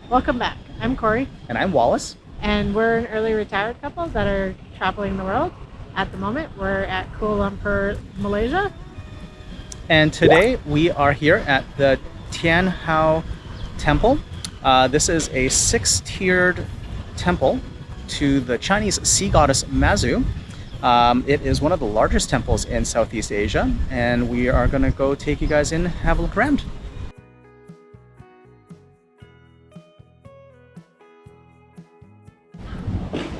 Welcome back. I'm Cory, And I'm Wallace. and we're an early retired couple that are traveling the world. At the moment, we're at Kuala Lumpur, Malaysia. And today we are here at the Thean Hou Temple. This is a 6-tiered temple to the Chinese sea goddess Mazu. It is one of the largest temples in Southeast Asia, and we are going to go take you guys in and have a look around.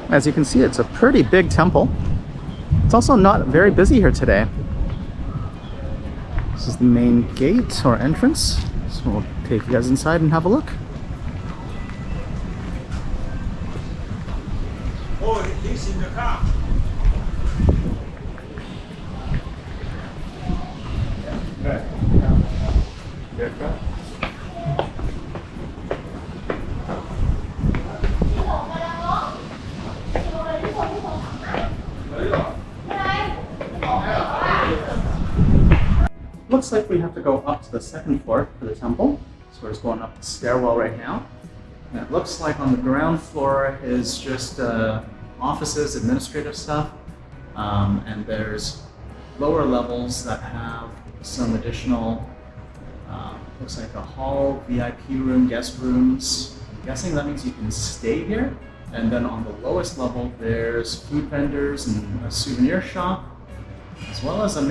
As you can see, it's a pretty big temple. It's also not very busy here today. This is the main gate or entrance. So we'll take you guys inside and have a look. Oh, he's in the car. Looks like we have to go up to the second floor for the temple. So we're just going up the stairwell right now. And it looks like on the ground floor is just offices, administrative stuff. And there's lower levels that have some additional, looks like a hall, VIP room, guest rooms. I'm guessing that means you can stay here. And then on the lowest level, there's food vendors and a souvenir shop, as well as a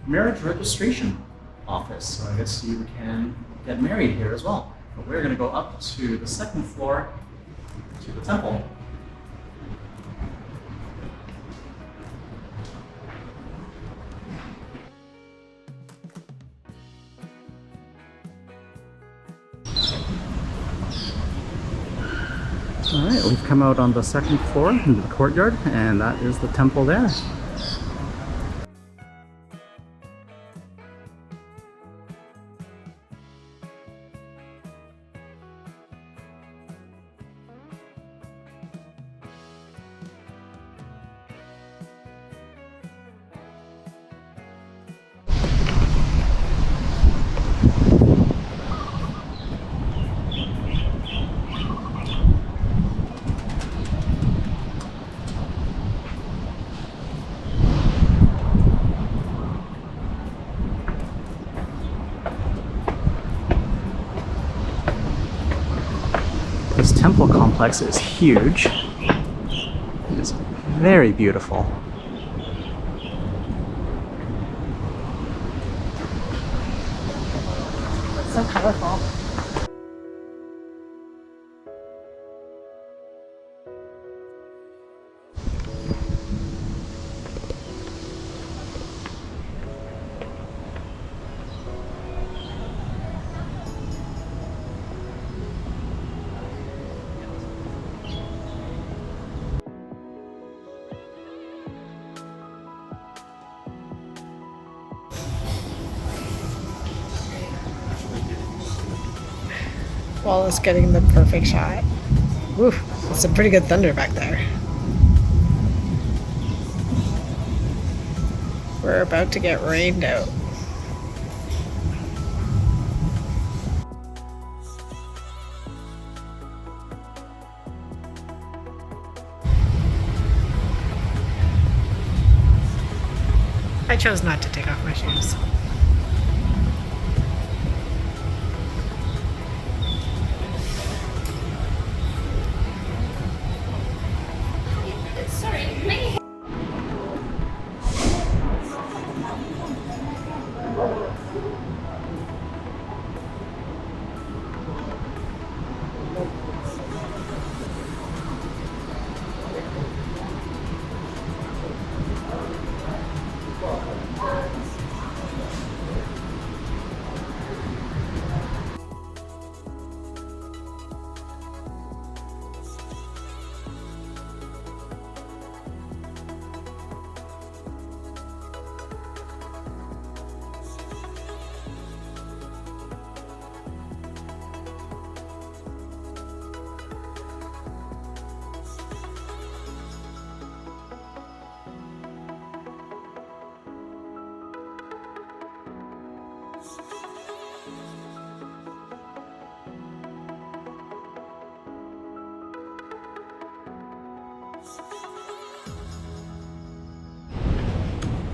marriage registration office. So I guess you can get married here as well. But we're going to go up to the second floor to the temple. All right, we've come out on the second floor into the courtyard, and that is the temple there. This temple complex is huge. It is very beautiful. So colorful. Wallace getting the perfect shot. Woo, it's a pretty good thunder back there. We're about to get rained out. I chose not to take off my shoes.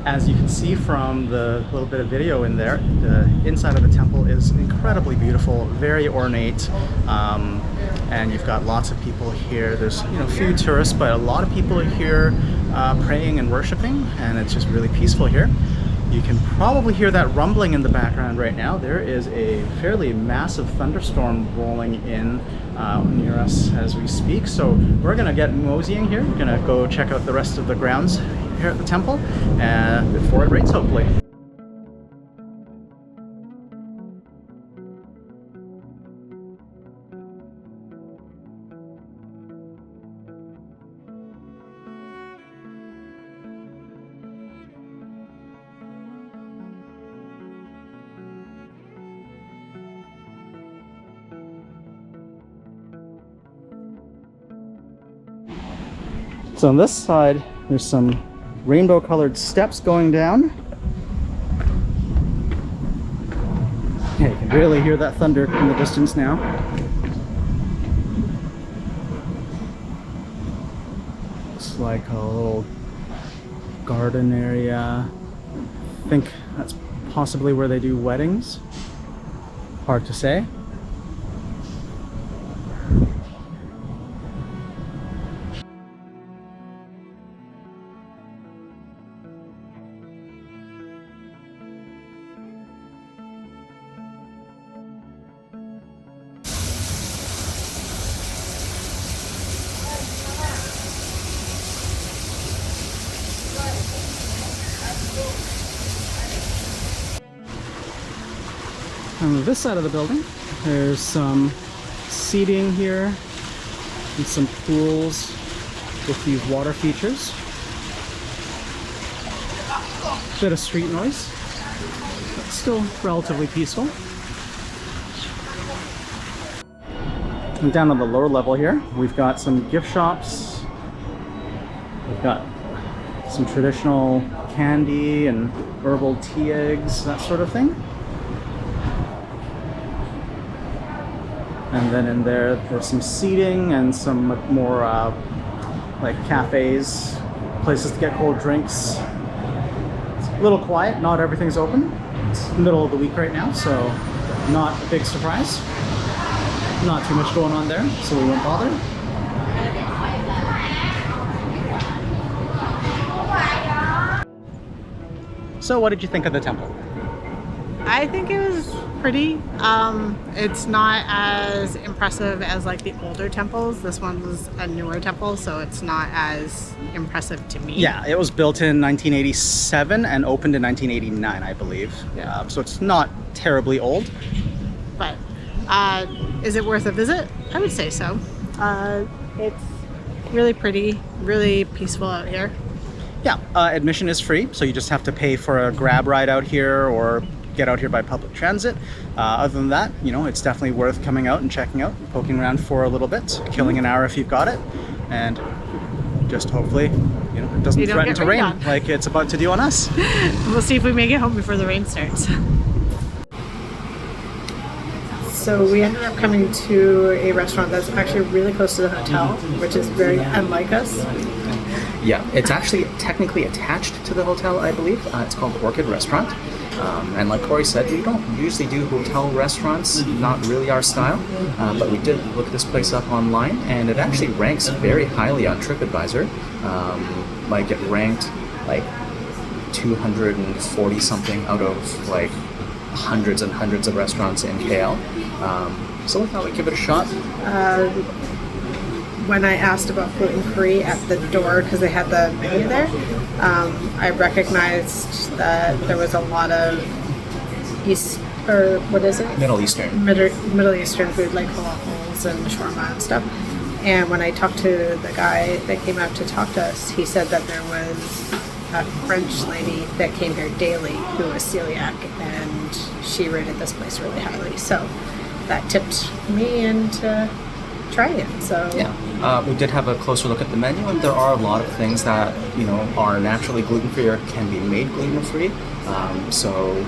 As you can see from the little bit of video in there, the inside of the temple is incredibly beautiful, very ornate, and you've got lots of people here. There's a few tourists, but a lot of people are here praying and worshiping, and it's just really peaceful here. You can probably hear that rumbling in the background right now. There is a fairly massive thunderstorm rolling in near us as we speak. So we're gonna get moseying here. We're gonna go check out the rest of the grounds here at the temple before it rains, hopefully. So on this side, there's some rainbow colored steps going down. Yeah, you can really hear that thunder in the distance now. Looks like a little garden area. I think that's possibly where they do weddings. Hard to say. On this side of the building, there's some seating here and some pools with these water features. Bit of street noise, but still relatively peaceful. And down on the lower level here, we've got some gift shops. We've got some traditional candy and herbal tea eggs, that sort of thing. And then in there, there's some seating and some more like cafes, places to get cold drinks. It's a little quiet, not everything's open. It's the middle of the week right now, so not a big surprise. Not too much going on there, so we won't bother. So what did you think of the temple? I think it was pretty. It's not as impressive as like the older temples. This one was a newer temple, so it's not as impressive to me. Yeah, it was built in 1987 and opened in 1989, I believe. Yeah. So it's not terribly old. But is it worth a visit? I would say so. It's really pretty, really peaceful out here. Yeah, admission is free, so you just have to pay for a grab ride out here or get out here by public transit. Other than that, it's definitely worth coming out and checking out, poking around for a little bit, killing an hour if you've got it, and just hopefully, it doesn't threaten to rain like it's about to do on us. We'll see if we make it home before the rain starts. So we ended up coming to a restaurant that's actually really close to the hotel, which is very unlike us. Yeah, it's actually technically attached to the hotel, I believe. It's called Orchid Restaurant. And like Cory said, we don't usually do hotel restaurants, not really our style, but we did look this place up online, and it actually ranks very highly on TripAdvisor. Like it ranked like 240 something out of like hundreds and hundreds of restaurants in KL. So we thought we'd give it a shot. When I asked about gluten-free at the door, because they had the menu there, I recognized that there was a lot of Middle Eastern food, like falafels and shawarma and stuff. And when I talked to the guy that came out to talk to us, he said that there was a French lady that came here daily who was celiac, and she rated this place really highly. So that tipped me into trying it. So yeah. We did have a closer look at the menu, and there are a lot of things that are naturally gluten-free or can be made gluten-free. So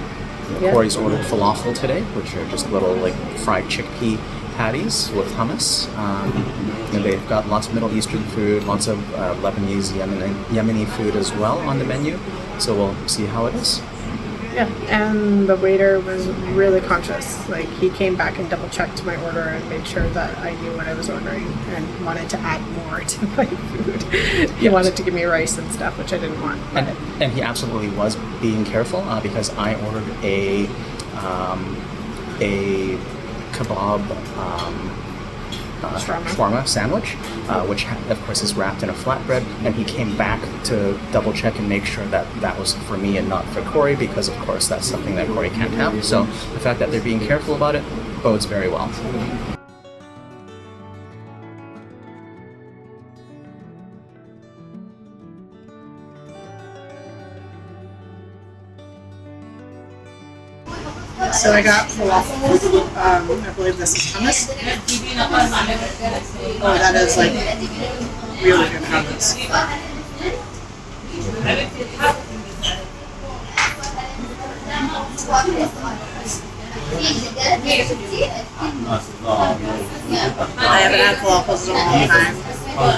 Cory's ordered falafel today, which are just little like fried chickpea patties with hummus. And they've got lots of Middle Eastern food, lots of Lebanese, Yemeni food as well on the menu. So we'll see how it is. Yeah, and the waiter was really conscious. Like, he came back and double checked my order and made sure that I knew what I was ordering and wanted to add more to my food. He wanted to give me rice and stuff, which I didn't want. And he absolutely was being careful because I ordered a kebab shawarma sandwich, which of course is wrapped in a flatbread, and he came back to double check and make sure that that was for me and not for Cory, because of course that's something that Cory can't have. So the fact that they're being careful about it bodes very well. So I got falafel. I believe this is hummus. Oh, that is like really good hummus. I haven't had falafels in a long time.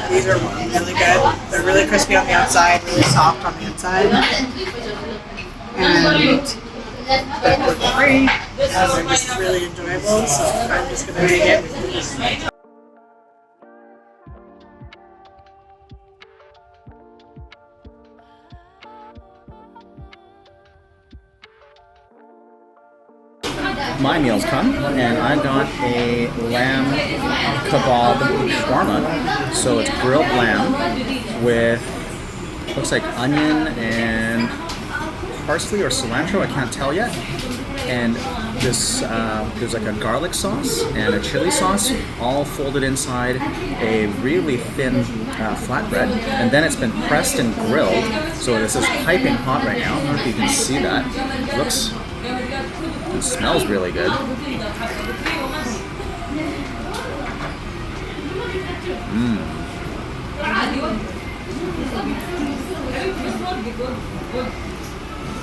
These are really good. They're really crispy on the outside, really soft on the inside. And they're gluten-free. They're just really enjoyable, so I'm just going to make it. My meal's come, and I got a lamb kebab shawarma. So it's grilled lamb with, looks like onion and parsley or cilantro, I can't tell yet. And this, there's like a garlic sauce and a chili sauce, all folded inside a really thin flatbread. And then it's been pressed and grilled, so this is piping hot right now. I don't know if you can see that. It smells really good.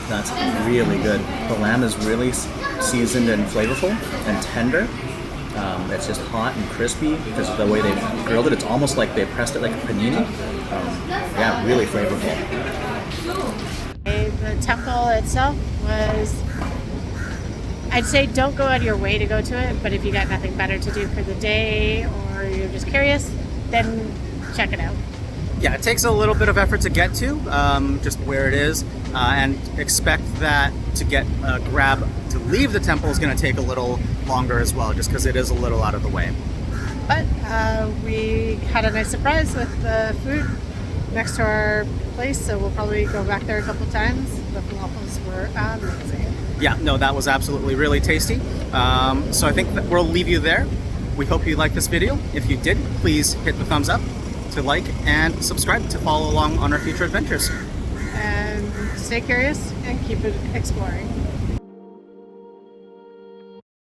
That's really good. The lamb is really seasoned and flavorful and tender. It's just hot and crispy because of the way they grilled it. It's almost like they pressed it like a panini. Yeah, really flavorful. The temple itself was, I'd say don't go out of your way to go to it, but if you got nothing better to do for the day or you're just curious, then check it out. Yeah, it takes a little bit of effort to get to, just where it is, and expect that to get a grab to leave the temple is going to take a little longer as well, just because it is a little out of the way. But we had a nice surprise with the food next to our place, so we'll probably go back there a couple times. The falafels were amazing. Yeah, no, that was absolutely really tasty. So I think that we'll leave you there. We hope you liked this video. If you did, please hit the thumbs up to like and subscribe to follow along on our future adventures. And stay curious and keep it exploring.